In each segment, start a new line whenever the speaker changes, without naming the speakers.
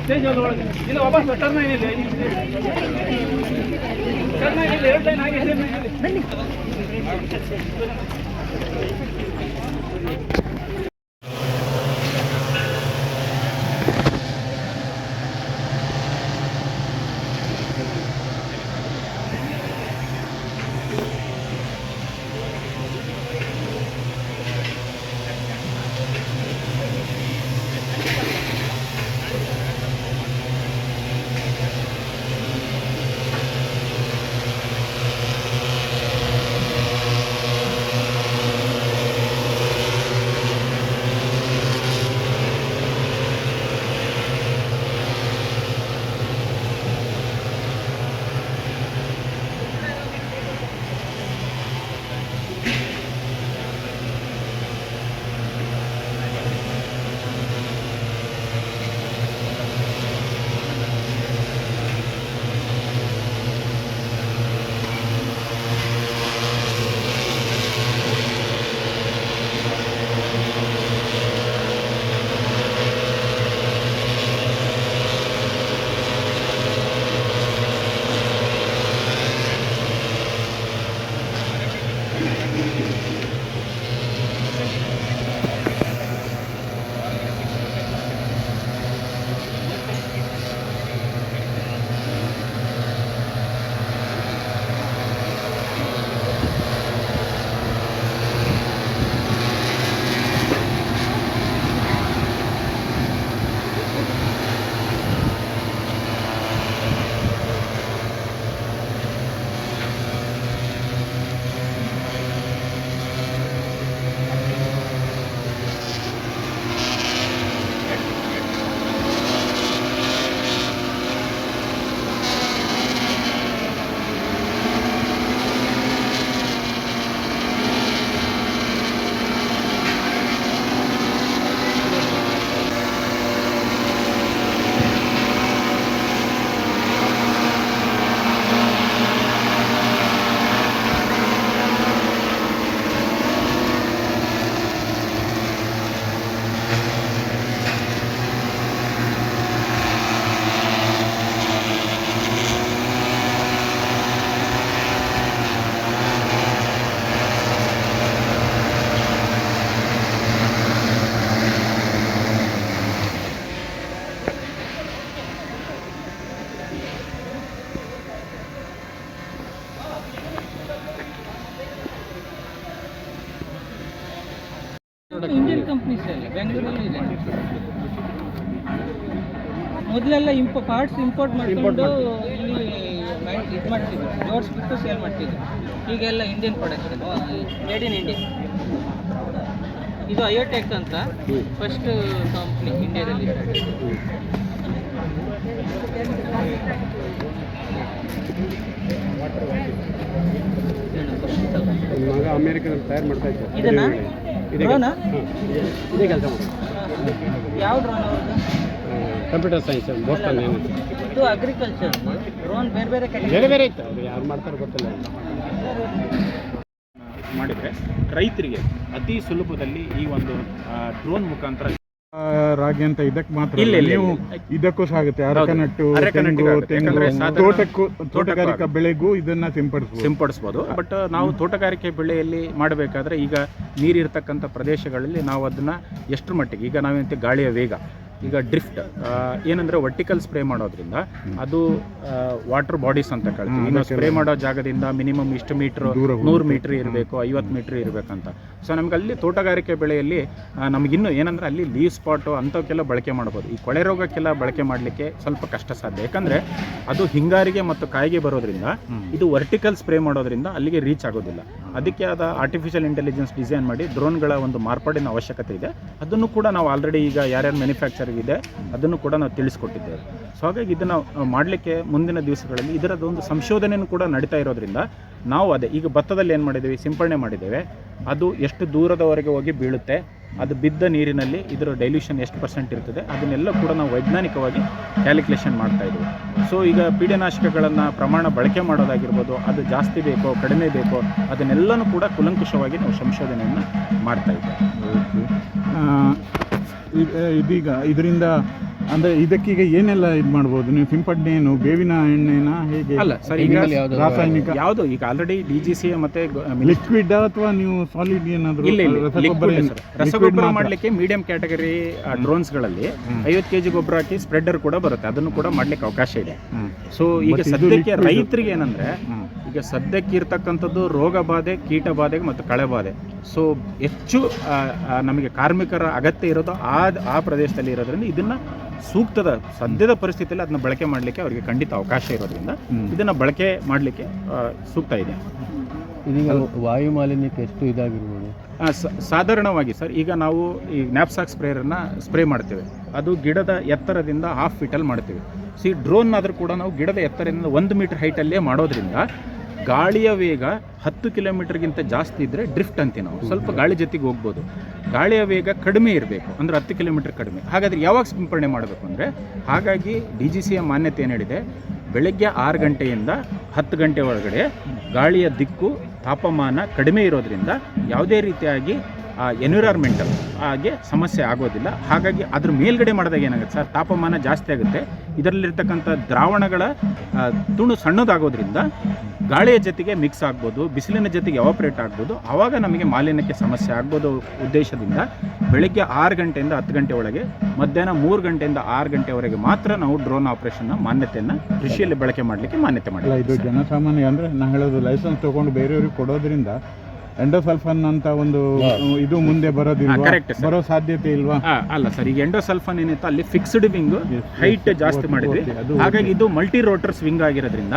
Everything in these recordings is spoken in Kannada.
ಇಲ್ಲ ವಾಪಸ್ ಟರ್ನ್ ಏನಿಲ್ಲ ಟರ್ನ್ ಆಗಿಲ್ಲ 2 ಲೈನ್ ಆಗಿದೆ ಬನ್ನಿ.
ಇಂಡಿಯನ್ ಕಂಪ್ನೀಸ್ ಎಲ್ಲ ಬೆಂಗಳೂರಲ್ಲಿ ಇದೆ. ಮೊದಲೆಲ್ಲ ಪಾರ್ಟ್ಸ್ ಇಂಪೋರ್ಟ್ ಮಾಡಿಕೊಂಡು ಇಲ್ಲಿ ಇದು ಮಾಡ್ತಿದ್ರು, ಜೋಡಿಸ್ಬಿಟ್ಟು ಸೇಲ್ ಮಾಡ್ತಿದ್ರು. ಈಗೆಲ್ಲ Indian production, made in India. ಇದು ಅಯೋಟೆಕ್ ಅಂತ ಫಸ್ಟ್ ಕಂಪ್ನಿ ಇಂಡಿಯಾದಲ್ಲಿ.
ಮಗ ಅಮೇರಿಕದಲ್ಲಿ ತಯಾರು ಮಾಡ್ತಾ ಇದ್ದಾರೆ.
ಇದನ್ನ ಡ್ರೋನಾ?
ಇದೇ ಕೆಲಸ ಮಾಡಿ.
ಯಾವ ಡ್ರೋನ್ ಅವ್ರದ್ದು?
Computer science Boston.
ಇದು ಅಗ್ರಿಕಲ್ಚರ್ ಡ್ರೋನ್ ಬೇರೆ ಬೇರೆ
ಬೇರೆ ಬೇರೆ ಇತ್ತು, ಅದು ಯಾರು ಮಾಡ್ತಾರೆ ಗೊತ್ತಿಲ್ಲ. ಮಾಡಿದರೆ ರೈತರಿಗೆ ಅತಿ ಸುಲಭದಲ್ಲಿ ಈ ಒಂದು ಡ್ರೋನ್ ಮುಖಾಂತರ
ರಾಗಿ ಅಂತ ಇದಕ್ಕೆ ಮಾತ್ರ ಇಲ್ಲ, ನೀವು ಇದಕ್ಕೂ ಸಾಗುತ್ತೆ. ಅರಕನಟ್ಟು, ತೋಟಗಾರಿಕಾ ಬೆಳೆಗೂ ಇದನ್ನ
ಸಿಂಪಡಿಸ್ಬೋದು. ಬಟ್ ನಾವು ತೋಟಗಾರಿಕೆ ಬೆಳೆಯಲ್ಲಿ ಮಾಡಬೇಕಾದ್ರೆ ಈಗ ನೀರಿರ್ತಕ್ಕಂಥ ಪ್ರದೇಶಗಳಲ್ಲಿ ನಾವು ಅದನ್ನ ಎಷ್ಟರ ಮಟ್ಟಿಗೆ, ಈಗ ನಾವೇಂತ ಗಾಳಿಯ ವೇಗ, ಈಗ ಡ್ರಿಫ್ಟ್ ಏನಂದರೆ ವರ್ಟಿಕಲ್ ಸ್ಪ್ರೇ ಮಾಡೋದ್ರಿಂದ ಅದು ವಾಟರ್ ಬಾಡೀಸ್ ಅಂತ ಕಳ್ತೀವಿ. ಈಗ ಸ್ಪ್ರೇ ಮಾಡೋ ಜಾಗದಿಂದ ಮಿನಿಮಮ್ ಇಷ್ಟು ಮೀಟ್ರ್, 100 ಮೀಟ್ರ್ ಇರಬೇಕು, 50 ಮೀಟ್ರ್ ಇರಬೇಕಂತ. ಸೊ ನಮ್ಗೆ ಅಲ್ಲಿ ತೋಟಗಾರಿಕೆ ಬೆಳೆಯಲ್ಲಿ ನಮಗಿನ್ನೂ ಏನಂದರೆ ಅಲ್ಲಿ ಲೀವ್ ಸ್ಪಾಟು ಅಂಥವಕ್ಕೆಲ್ಲ ಬಳಕೆ ಮಾಡ್ಬೋದು. ಈ ಕೊಳೆ ರೋಗಕ್ಕೆಲ್ಲ ಬಳಕೆ ಮಾಡಲಿಕ್ಕೆ ಸ್ವಲ್ಪ ಕಷ್ಟ ಸಾಧ್ಯ, ಯಾಕಂದರೆ ಅದು ಹಿಂಗಾರಿಗೆ ಮತ್ತು ಕಾಯಿಗೆ ಬರೋದ್ರಿಂದ ಇದು ವರ್ಟಿಕಲ್ ಸ್ಪ್ರೇ ಮಾಡೋದ್ರಿಂದ ಅಲ್ಲಿಗೆ ರೀಚ್ ಆಗೋದಿಲ್ಲ. ಅದಕ್ಕೆ ಆದ ಆರ್ಟಿಫಿಷಿಯಲ್ ಇಂಟೆಲಿಜೆನ್ಸ್ ಡಿಸೈನ್ ಮಾಡಿ ಡ್ರೋನ್ಗಳ ಒಂದು ಮಾರ್ಪಾಡಿನ ಅವಶ್ಯಕತೆ ಇದೆ. ಅದನ್ನು ಕೂಡ ನಾವು ಆಲ್ರೆಡಿ ಈಗ ಯಾರ್ಯಾರು ಮ್ಯಾನುಫ್ಯಾಕ್ಚರಿಂಗ್ ಇದೆ ಅದನ್ನು ಕೂಡ ನಾವು ತಿಳಿಸ್ಕೊಟ್ಟಿದ್ದೇವೆ. ಸೊ ಹಾಗಾಗಿ ಇದನ್ನು ಮಾಡಲಿಕ್ಕೆ ಮುಂದಿನ ದಿವಸಗಳಲ್ಲಿ ಇದರದೊಂದು ಸಂಶೋಧನೆಯೂ ಕೂಡ ನಡೀತಾ ಇರೋದ್ರಿಂದ ನಾವು ಅದೇ ಈಗ ಭತ್ತದಲ್ಲಿ ಏನು ಮಾಡಿದ್ದೀವಿ, ಸಿಂಪಡಣೆ ಮಾಡಿದ್ದೇವೆ. ಅದು ಎಷ್ಟು ದೂರದವರೆಗೆ ಹೋಗಿ ಬೀಳುತ್ತೆ, ಅದು ಬಿದ್ದ ನೀರಿನಲ್ಲಿ ಇದರ ಡೈಲ್ಯೂಷನ್ ಎಷ್ಟು % ಇರ್ತದೆ, ಅದನ್ನೆಲ್ಲ ಕೂಡ ನಾವು ವೈಜ್ಞಾನಿಕವಾಗಿ ಕ್ಯಾಲ್ಕುಲೇಷನ್ ಮಾಡ್ತಾ ಇದ್ದೀವಿ. ಸೊ ಈಗ ಪೀಡನಾಶಕಗಳನ್ನು ಪ್ರಮಾಣ ಬಳಕೆ ಮಾಡೋದಾಗಿರ್ಬೋದು, ಅದು ಜಾಸ್ತಿ ಬೇಕೋ ಕಡಿಮೆ ಬೇಕೋ ಅದನ್ನೆಲ್ಲನೂ ಕೂಡ ಕೂಲಂಕುಷವಾಗಿ ನಾವು ಸಂಶೋಧನೆಯನ್ನು ಮಾಡ್ತಾ ಇದ್ದೇವೆ.
ಇದೀಗ ಇದರಿಂದ ಅಂದ್ರೆ ಇದಕ್ಕೀಗ ಏನೆಲ್ಲ ಇದು ಮಾಡ್ಬೋದು ನೀವು? ಸಿಂಪಡಣೆ ಏನು ಬೇವಿನ ಎಣ್ಣೆನಾ ಹೇಗೆ?
ಅಲ್ಲ ಸರ್, ಈಗ
ರಾಸಾಯನಿಕ
ಯಾವುದು ಈಗ ಆಲ್ರೆಡಿ DGC ಮತ್ತೆ
ಲಿಕ್ವಿಡ್ ಅಥವಾ ನೀವು ಸಾಲಿಡ್ ಏನಾದರೂ?
ಇಲ್ಲ ರಸಗೊಬ್ಬರ ಮಾಡಲಿಕ್ಕೆ ಮೀಡಿಯಂ ಕ್ಯಾಟಗರಿ ಡ್ರೋನ್ಸ್ಗಳಲ್ಲಿ 50 kg ಗೊಬ್ಬರ ಹಾಕಿ ಸ್ಪ್ರೆಡರ್ ಕೂಡ ಬರುತ್ತೆ, ಅದನ್ನು ಕೂಡ ಮಾಡ್ಲಿಕ್ಕೆ ಅವಕಾಶ ಇದೆ. ಸೊ ಈಗ ಸದ್ಯಕ್ಕೆ ರೈತರಿಗೆ ಏನಂದ್ರೆ ಈಗ ಸದ್ಯಕ್ಕೆ ಇರ್ತಕ್ಕಂಥದ್ದು ರೋಗ ಬಾಧೆ, ಕೀಟ ಬಾಧೆಗೆ ಮತ್ತು ಕಳೆ ಬಾಧೆ. ಸೊ ಹೆಚ್ಚು ನಮಗೆ ಕಾರ್ಮಿಕರ ಅಗತ್ಯ ಇರೋದು ಆ ಪ್ರದೇಶದಲ್ಲಿ ಇರೋದ್ರಿಂದ ಇದನ್ನ ಸೂಕ್ತದ ಸದ್ಯದ ಪರಿಸ್ಥಿತಿಯಲ್ಲಿ ಅದನ್ನ ಬಳಕೆ ಮಾಡಲಿಕ್ಕೆ ಅವರಿಗೆ ಖಂಡಿತ ಅವಕಾಶ ಇರೋದ್ರಿಂದ ಇದನ್ನ ಬಳಕೆ ಮಾಡಲಿಕ್ಕೆ ಸೂಕ್ತ ಇದೆ.
ಇದೀಗ ವಾಯು ಮಾಲಿನ್ಯಕ್ಕೆ ಎಷ್ಟು ಇದಾಗಿರ್ಬೋದು?
ಸಾಧಾರಣವಾಗಿ ಸರ್, ಈಗ ನಾವು ಈ ನ್ಯಾಪ್ಸಾಕ್ ಸ್ಪ್ರೇಯರನ್ನು ಸ್ಪ್ರೇ ಮಾಡ್ತೇವೆ, ಅದು ಗಿಡದ ಎತ್ತರದಿಂದ 1/2 ಫೀಟಲ್ಲಿ ಮಾಡ್ತೀವಿ. ಸೊ ಈ ಡ್ರೋನ್ ಆದರೂ ಕೂಡ ನಾವು ಗಿಡದ ಎತ್ತರದಿಂದ 1 ಮೀಟರ್ ಹೈಟಲ್ಲೇ ಮಾಡೋದ್ರಿಂದ ಗಾಳಿಯ ವೇಗ 10 ಕಿಲೋಮೀಟರ್ಗಿಂತ ಜಾಸ್ತಿ ಇದ್ದರೆ ಡ್ರಿಫ್ಟ್ ಅಂತೀವಿ ನಾವು. ಸ್ವಲ್ಪ ಗಾಳಿ ಜೊತೆಗೆ ಹೋಗ್ಬೋದು. ಗಾಳಿಯ ವೇಗ ಕಡಿಮೆ ಇರಬೇಕು, ಅಂದರೆ 10 ಕಿಲೋಮೀಟರ್ ಕಡಿಮೆ. ಹಾಗಾದರೆ ಯಾವಾಗ ಸಿಂಪಡಣೆ ಮಾಡಬೇಕು ಅಂದರೆ, ಹಾಗಾಗಿ DGCಯ ಮಾನ್ಯತೆ ಏನು ಹೇಳಿದೆ, ಬೆಳಗ್ಗೆ 6 ಗಂಟೆಯಿಂದ 10 ಗಂಟೆ ಒಳಗಡೆ ಗಾಳಿಯ ದಿಕ್ಕು ತಾಪಮಾನ ಕಡಿಮೆ ಇರೋದ್ರಿಂದ ಯಾವುದೇ ರೀತಿಯಾಗಿ ಎನ್ವಿರಾನ್ಮೆಂಟಲ್ ಹಾಗೆ ಸಮಸ್ಯೆ ಆಗೋದಿಲ್ಲ. ಹಾಗಾಗಿ ಅದ್ರ ಮೇಲ್ಗಡೆ ಮಾಡಿದಾಗ ಏನಾಗುತ್ತೆ ಸರ್, ತಾಪಮಾನ ಜಾಸ್ತಿ ಆಗುತ್ತೆ. ಇದರಲ್ಲಿರ್ತಕ್ಕಂಥ ದ್ರಾವಣಗಳ ತುಣು ಸಣ್ಣದಾಗೋದ್ರಿಂದ ಗಾಳಿಯ ಜೊತೆಗೆ ಮಿಕ್ಸ್ ಆಗ್ಬೋದು, ಬಿಸಿಲಿನ ಜೊತೆಗೆ ಎವಾಪ್ರೇಟ್ ಆಗ್ಬೋದು, ಆವಾಗ ನಮಗೆ ಮಾಲಿನ್ಯಕ್ಕೆ ಸಮಸ್ಯೆ ಆಗ್ಬೋದು. ಉದ್ದೇಶದಿಂದ ಬೆಳಗ್ಗೆ 6 ಗಂಟೆಯಿಂದ 10 ಗಂಟೆ ಒಳಗೆ, ಮಧ್ಯಾಹ್ನ 3 ಗಂಟೆಯಿಂದ 6 ಗಂಟೆವರೆಗೆ ಮಾತ್ರ ನಾವು ಡ್ರೋನ್ ಆಪರೇಷನ್ನ ಮಾನ್ಯತೆಯನ್ನು ಕೃಷಿಯಲ್ಲಿ ಬಳಕೆ ಮಾಡಲಿಕ್ಕೆ ಮಾನ್ಯತೆ ಮಾಡಿಲ್ಲ.
ಇದು ಜನಸಾಮಾನ್ಯ ಅಂದರೆ ನಾನು ಹೇಳೋದು, ಲೈಸೆನ್ಸ್ ತೊಗೊಂಡು ಬೇರೆಯವ್ರಿಗೆ ಕೊಡೋದ್ರಿಂದ ಎಂಡೋಸಲ್ಫಾನ್ ಅಂತ ಒಂದು ಇದು ಮುಂದೆ ಬರೋ ಸಾಧ್ಯತೆ ಇಲ್ವಾ?
ಅಲ್ಲ ಸರ್, ಈಗ ಎಂಡೋಸಲ್ಫಾನ್ ಏನಿತ್ತು ಅಲ್ಲಿ ಫಿಕ್ಸ್ಡ್ ವಿಂಗ್ ಹೈಟ್ ಜಾಸ್ತಿ ಮಾಡಿದ್ವಿ. ಹಾಗಾಗಿ ಇದು ಮಲ್ಟಿ ರೋಟರ್ ಸ್ವಿಂಗ್ ಆಗಿರೋದ್ರಿಂದ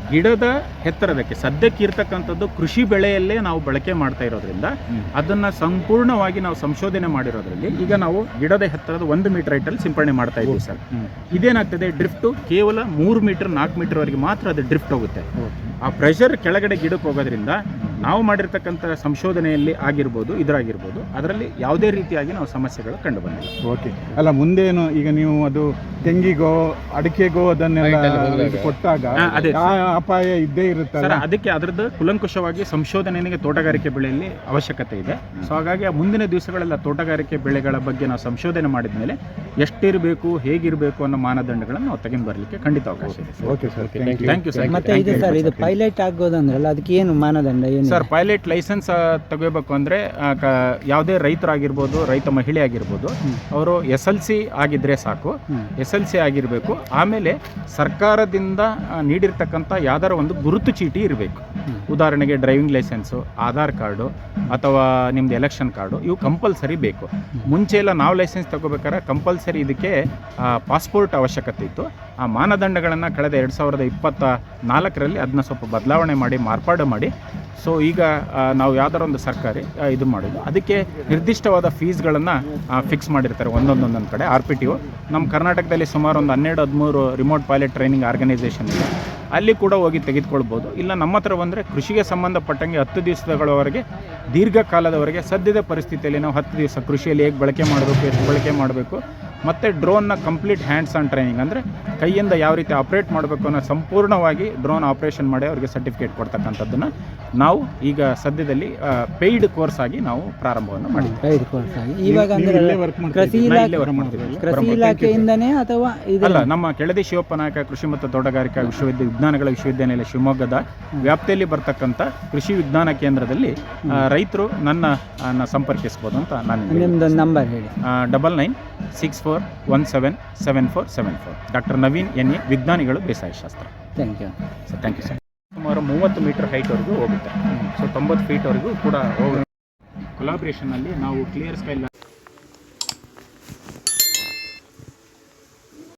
ಗಿಡದ ಎತ್ತರದಕ್ಕೆ ಸದ್ಯಕ್ಕೆ ಇರ್ತಕ್ಕಂಥದ್ದು ಕೃಷಿ ಬೆಳೆಯಲ್ಲೇ ನಾವು ಬಳಕೆ ಮಾಡ್ತಾ ಇರೋದ್ರಿಂದ ಅದನ್ನು ಸಂಪೂರ್ಣವಾಗಿ ನಾವು ಸಂಶೋಧನೆ ಮಾಡಿರೋದ್ರಲ್ಲಿ ಈಗ ನಾವು ಗಿಡದ ಎತ್ತರದ 1 ಮೀಟರ್ ಹೈಟಲ್ಲಿ ಸಿಂಪಡಣೆ ಮಾಡ್ತಾ ಇದ್ದೀವಿ ಸರ್. ಇದೇನಾಗ್ತದೆ, ಡ್ರಿಫ್ಟು ಕೇವಲ 3 ಮೀಟರ್ 4 ಮೀಟರ್ವರೆಗೆ ಮಾತ್ರ ಅದು ಡ್ರಿಫ್ಟ್ ಹೋಗುತ್ತೆ. ಆ ಪ್ರೆಷರ್ ಕೆಳಗಡೆ ಗಿಡಕ್ಕೆ ಹೋಗೋದ್ರಿಂದ ನಾವು ಮಾಡಿರ್ತಕ್ಕಂಥ ಸಂಶೋಧನೆಯಲ್ಲಿ ಆಗಿರ್ಬೋದು, ಇದರಾಗಿರ್ಬೋದು, ಅದರಲ್ಲಿ ಯಾವುದೇ ರೀತಿಯಾಗಿ ನಾವು ಸಮಸ್ಯೆಗಳು ಕಂಡು ಬಂದಿಲ್ಲ.
ಓಕೆ. ಅಲ್ಲ, ಮುಂದೇನು ಈಗ ನೀವು ಅದು ತೆಂಗಿಗೋ ಅಡಿಕೆಗೋ ಅದನ್ನೆಲ್ಲ ಕೊಟ್ಟಾಗ
ಅದೇ
ಅಪಾಯ ಇದ್ದೇ ಇರುತ್ತೆ
ಸರ್. ಅದಕ್ಕೆ ಅದರದ್ದು ಕುಲಂಕುಷವಾಗಿ ಸಂಶೋಧನೆಗೆ ತೋಟಗಾರಿಕೆ ಬೆಳೆಯಲ್ಲಿ ಅವಶ್ಯಕತೆ ಇದೆ. ಸೊ ಹಾಗಾಗಿ ಮುಂದಿನ ದಿವಸಗಳೆಲ್ಲ ತೋಟಗಾರಿಕೆ ಬೆಳೆಗಳ ಬಗ್ಗೆ ನಾವು ಸಂಶೋಧನೆ ಮಾಡಿದ ಮೇಲೆ ಎಷ್ಟಿರಬೇಕು, ಹೇಗಿರಬೇಕು ಅನ್ನೋ ಮಾನದಂಡಗಳನ್ನು ನಾವು ತೆಗೆದು ಬರಲಿಕ್ಕೆ ಖಂಡಿತ ಅವಕಾಶ ಇದೆ.
Okay sir,
thank you sir.
ಮತ್ತೆ ಇದು ಸರ್, ಇದು ಪೈಲಟ್ ಆಗೋದಂದ್ರಲ್ಲ, ಅದಕ್ಕೆ ಏನು ಮಾನದಂಡ ಏನು
ಸರ್? ಪೈಲಟ್ ಲೈಸೆನ್ಸ್ ತಗೋಬೇಕು ಅಂದರೆ ಯಾವುದೇ ರೈತರಾಗಿರ್ಬೋದು, ರೈತ ಮಹಿಳೆ ಆಗಿರ್ಬೋದು, ಅವರು SLC ಆಗಿದ್ರೆ ಸಾಕು. SLC ಆಗಿರಬೇಕು. ಆಮೇಲೆ ಸರ್ಕಾರದಿಂದ ನೀಡಿರ್ತಕ್ಕಂಥ ಯಾವ್ದಾರ ಒಂದು ಗುರುತು ಚೀಟಿ ಇರಬೇಕು. ಉದಾಹರಣೆಗೆ ಡ್ರೈವಿಂಗ್ ಲೈಸೆನ್ಸು, ಆಧಾರ್ ಕಾರ್ಡು ಅಥವಾ ನಿಮ್ಮದು ಎಲೆಕ್ಷನ್ ಕಾರ್ಡು, ಇವು ಕಂಪಲ್ಸರಿ ಬೇಕು. ಮುಂಚೆ ಎಲ್ಲ ನಾವು ಲೈಸೆನ್ಸ್ ತಗೋಬೇಕಾದ್ರೆ ಕಂಪಲ್ಸರಿ ಇದಕ್ಕೆ ಪಾಸ್ಪೋರ್ಟ್ ಅವಶ್ಯಕತೆ ಇತ್ತು. ಆ ಮಾನದಂಡಗಳನ್ನು ಕಳೆದ 2024ರಲ್ಲಿ ಅದನ್ನ ಸ್ವಲ್ಪ ಬದಲಾವಣೆ ಮಾಡಿ ಮಾರ್ಪಾಡು ಮಾಡಿ, ಸೊ ಈಗ ನಾವು ಯಾವ್ದಾರ ಒಂದು ಸರ್ಕಾರಿ ಇದು ಮಾಡೋದು, ಅದಕ್ಕೆ ನಿರ್ದಿಷ್ಟವಾದ ಫೀಸ್ಗಳನ್ನು ಫಿಕ್ಸ್ ಮಾಡಿರ್ತಾರೆ ಒಂದೊಂದೊಂದೊಂದು ಕಡೆ. RPTO ನಮ್ಮ ಕರ್ನಾಟಕದಲ್ಲಿ ಸುಮಾರು ಒಂದು 12-13 ರಿಮೋಟ್ ಪೈಲಟ್ ಟ್ರೈನಿಂಗ್ ಆರ್ಗನೈಸೇಷನ್ ಇದೆ. ಅಲ್ಲಿ ಕೂಡ ಹೋಗಿ ತೆಗೆದುಕೊಳ್ಬೋದು. ಇಲ್ಲ ನಮ್ಮ ಹತ್ರ ಬಂದರೆ ಕೃಷಿಗೆ ಸಂಬಂಧಪಟ್ಟಂಗೆ 10 ದಿವಸಗಳವರೆಗೆ, ದೀರ್ಘಕಾಲದವರೆಗೆ ಸದ್ಯದ ಪರಿಸ್ಥಿತಿಯಲ್ಲಿ ನಾವು 10 ದಿವಸ ಕೃಷಿಯಲ್ಲಿ ಹೇಗೆ ಬಳಕೆ ಮಾಡಬೇಕು, ಎಷ್ಟು ಬಳಕೆ ಮಾಡಬೇಕು, ಮತ್ತು ಡ್ರೋನ್ನ ಕಂಪ್ಲೀಟ್ ಹ್ಯಾಂಡ್ಸ್ ಆನ್ ಟ್ರೈನಿಂಗ್, ಅಂದರೆ ಕೈಯಿಂದ ಯಾವ ರೀತಿ ಆಪ್ರೇಟ್ ಮಾಡಬೇಕು ಅನ್ನೋ ಸಂಪೂರ್ಣವಾಗಿ ಡ್ರೋನ್ ಆಪ್ರೇಷನ್ ಮಾಡಿ ಅವರಿಗೆ ಸರ್ಟಿಫಿಕೇಟ್ ಕೊಡ್ತಕ್ಕಂಥದ್ದನ್ನು ನಾವು ಈಗ ಸದ್ಯದಲ್ಲಿ ಪೇಯ್ಡ್ ಕೋರ್ಸ್ ಆಗಿ ನಾವು ಪ್ರಾರಂಭವನ್ನು ಮಾಡಿದ್ದೀವಿ.
ಪೇಯ್ಡ್ ಕೋರ್ಸ್ ಆಗಿ ಇವಾಗ ಕೃಷಿ ಇಲಾಖೆಯಿಂದನೇ ಅಥವಾ
ಅಲ್ಲ, ನಮ್ಮ ಕೆಳದಿ ಶಿವಪ್ಪ ನಾಯಕ ಕೃಷಿ ಮತ್ತು ತೋಟಗಾರಿಕಾ ವಿಜ್ಞಾನಗಳ ವಿಶ್ವವಿದ್ಯಾನಿಲಯ ಶಿವಮೊಗ್ಗದ ವ್ಯಾಪ್ತಿಯಲ್ಲಿ ಬರ್ತಕ್ಕಂಥ ಕೃಷಿ ವಿಜ್ಞಾನ ಕೇಂದ್ರದಲ್ಲಿ ರೈತರು ನನ್ನ ಸಂಪರ್ಕಿಸ್ಬೋದು ಅಂತ ನಾನು.
ನಿಮ್ಮದು ನಂಬರ್ ಹೇಳಿ.
9964177474. ಡಾಕ್ಟರ್ ನವೀನ್ NA, ವಿಜ್ಞಾನಿಗಳು ಬೇಸಾಯ ಶಾಸ್ತ್ರ.
Thank you
sir. Thank you sir. ಸುಮಾರು 30 ಮೀಟರ್ ಹೈಟ್ವರೆಗೂ ಹೋಗುತ್ತೆ. ಸೊ 90 ಫೀಟ್ವರೆಗೂ ಕೂಡ ಹೋಗುತ್ತೆ. ಕೊಲಾಬ್ರೇಷನಲ್ಲಿ ನಾವು ಕ್ಲಿಯರ್ ಸ್ಕೈ